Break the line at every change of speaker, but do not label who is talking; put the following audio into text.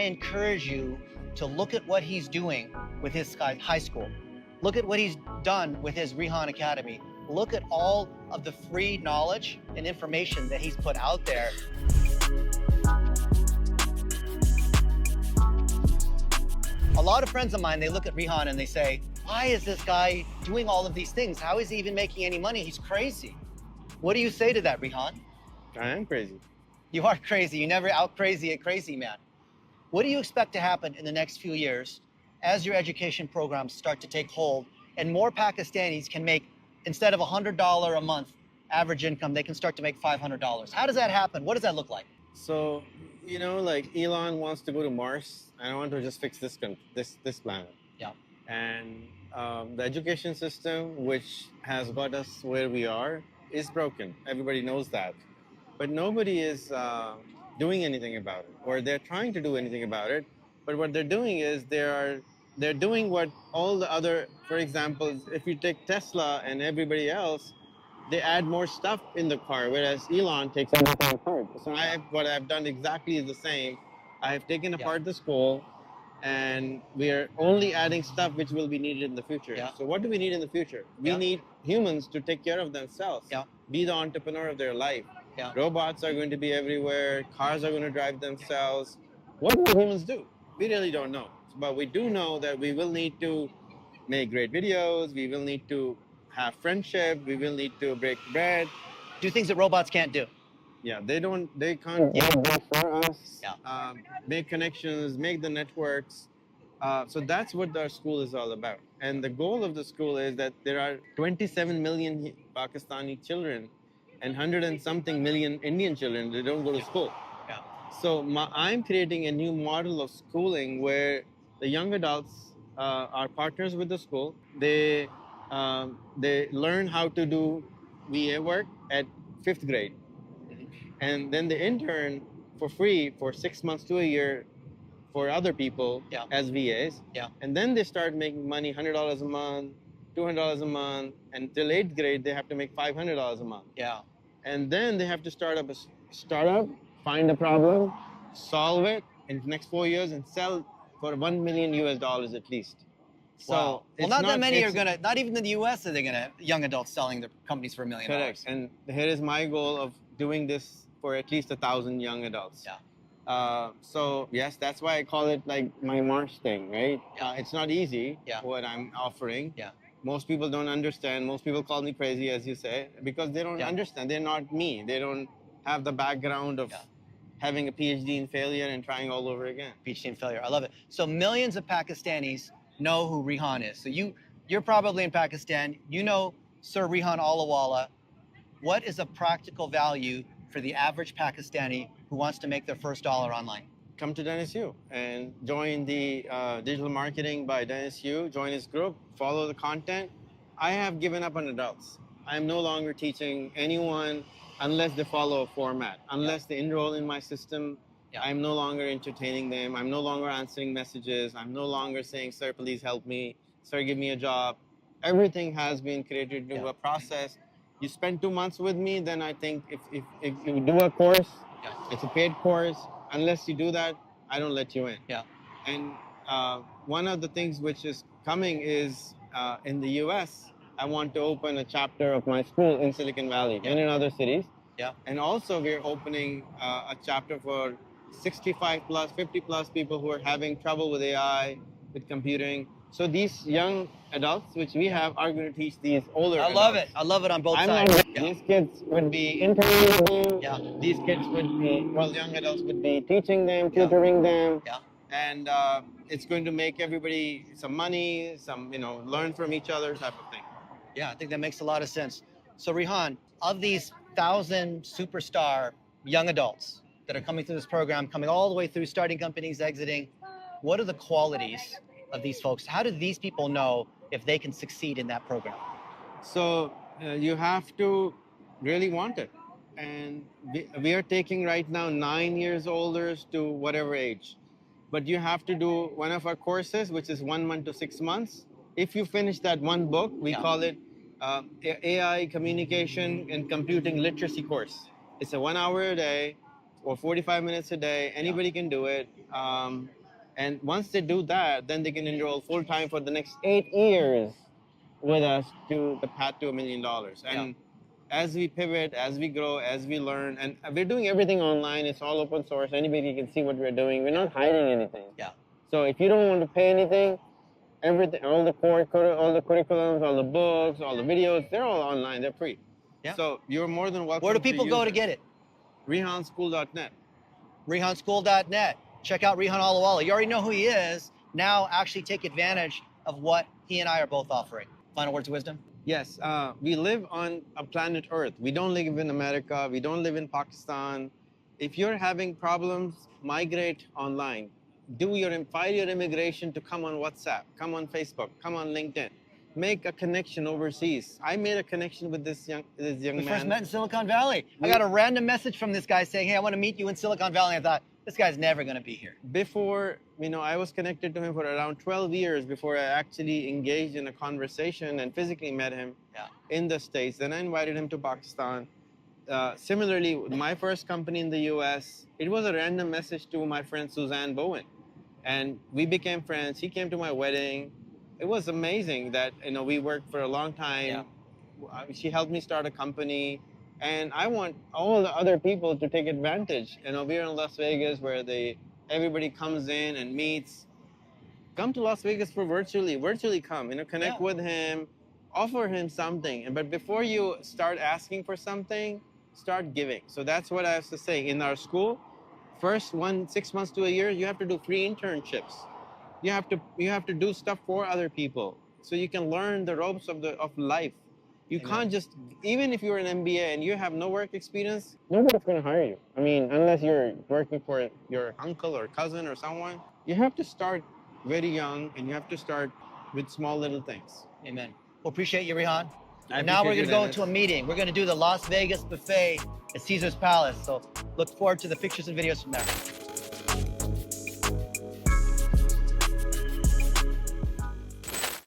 encourage you to look at what he's doing with his high school. Look at what he's done with his Rehan Academy. Look at all of the free knowledge and information that he's put out there. A lot of friends of mine, they look at Rehan and they say, why is this guy doing all of these things? How is he even making any money? He's crazy. What do you say to that, Rehan?
I am crazy.
You are crazy. You never out crazy a crazy man. What do you expect to happen in the next few years as your education programs start to take hold and more Pakistanis can make, instead of $100 a month average income, they can start to make $500? How does that happen? What does that look like?
So, you know, like Elon wants to go to Mars. I want to just fix this planet.
Yeah.
And the education system, which has got us where we are, is broken. Everybody knows that. But nobody is doing anything about it, or they're trying to do anything about it. But what they're doing is they're doing what all the other, for example, if you take Tesla and everybody else, they add more stuff in the car, whereas Elon takes everything apart. So what I've done exactly is the same. I have taken apart the school, and we are only adding stuff which will be needed in the future.
Yeah.
So what do we need in the future? We need humans to take care of themselves, be the entrepreneur of their life.
Yeah.
Robots are going to be everywhere. Cars are going to drive themselves. What will humans do? We really don't know. But we do know that we will need to make great videos. We will need to have friendship. We will need to break bread.
Do things that robots can't do.
Yeah, they can't do for us.
Yeah.
Make connections, make the networks. So that's what our school is all about. And the goal of the school is that there are 27 million Pakistani children and 100 and something million Indian children that don't go to school.
Yeah.
So I'm creating a new model of schooling where the young adults are partners with the school. They learn how to do VA work at 5th grade. And then they intern for free for 6 months to a year for other people as VAs.
Yeah.
And then they start making money, $100 a month, $200 a month, and till 8th grade, they have to make $500 a month.
Yeah.
And then they have to start up a startup, find a problem, solve it in the next 4 years, and sell for $1 million US at least. So
wow. Well, not that many are gonna. Not even in the U.S. are they gonna young adults selling their companies for $1 million.
Correct. And here is my goal of doing this for at least 1,000 young adults.
Yeah.
So yes, that's why I call it like my Mars thing, right?
Yeah.
It's not easy.
Yeah.
What I'm offering.
Yeah.
Most people don't understand. Most people call me crazy, as you say, because they don't understand. They're not me. They don't have the background of having a PhD in failure and trying all over again.
PhD in failure. I love it. So millions of Pakistanis know who Rehan is. So you're probably in Pakistan. You know Sir Rehan Allahwala. What is a practical value for the average Pakistani who wants to make their first dollar online?
Come to Dennis Yu and join the digital marketing by Dennis Yu. Join his group, follow the content. I have given up on adults. I'm no longer teaching anyone unless they follow a format, unless they enroll in my system. I'm no longer entertaining them. I'm no longer answering messages. I'm no longer saying, sir, please help me. Sir, give me a job. Everything has been created into a process. You spend 2 months with me, then I think if you do a course, it's a paid course. Unless you do that, I don't let you in.
Yeah.
And one of the things which is coming is in the US, I want to open a chapter of my school in Silicon Valley and in other cities.
Yeah.
And also we're opening a chapter for 65 plus, 50 plus people who are having trouble with AI, with computing. So these young adults, which we have, are going to teach these older adults.
Love it. I love it on both sides.
These kids would be interning with them. Yeah. These kids would be, young adults would be teaching them, tutoring them.
Yeah.
And it's going to make everybody some money, learn from each other type of thing.
Yeah, I think that makes a lot of sense. So Rehan, of these 1,000 superstar young adults that are coming through this program, coming all the way through starting companies, exiting, what are the qualities of these folks? How do these people know if they can succeed in that program?
So you have to really want it. And we are taking right now 9 years olders to whatever age. But you have to do one of our courses, which is 1 month to 6 months. If you finish that one book, we call it AI Communication and Computing Literacy course. It's a 1 hour a day or 45 minutes a day. Anybody can do it. And once they do that, then they can enroll full time for the next 8 years with us to the path to $1 million. And as we pivot, as we grow, as we learn, and we're doing everything online. It's all open source. Anybody can see what we're doing. We're not hiding anything.
Yeah.
So if you don't want to pay anything, everything, all the curriculums, all the books, all the videos, they're all online. They're free.
Yeah.
So you're more than welcome.
Where do people go to get it?
RehanSchool.net.
RehanSchool.net. Check out Rehan Allahwala. You already know who he is. Now actually take advantage of what he and I are both offering. Final words of wisdom?
Yes, we live on a planet Earth. We don't live in America. We don't live in Pakistan. If you're having problems, migrate online. File your immigration to come on WhatsApp, come on Facebook, come on LinkedIn. Make a connection overseas. I made a connection with this young
We
man.
first met in Silicon Valley. I got a random message from this guy saying, hey, I want to meet you in Silicon Valley. I thought, this guy's never going to be here.
Before, I was connected to him for around 12 years before I actually engaged in a conversation and physically met him in the States. Then I invited him to Pakistan. Similarly, my first company in the US, it was a random message to my friend Suzanne Bowen. And we became friends. He came to my wedding. It was amazing that, we worked for a long time. Yeah. She helped me start a company. And I want all the other people to take advantage. We're in Las Vegas where everybody comes in and meets. Come to Las Vegas for virtually come, connect with him, offer him something. But before you start asking for something, start giving. So that's what I have to say. In our school, first 6 months to a year, you have to do free internships. You have to do stuff for other people so you can learn the ropes of life. You can't just, even if you're an MBA and you have no work experience, nobody's going to hire you. Unless you're working for your uncle or cousin or someone. You have to start very young and you have to start with small little things.
Amen. Well, appreciate you, Rehan. And
now
we're going to go into a meeting. We're going to do the Las Vegas buffet at Caesar's Palace. So look forward to the pictures and videos from there.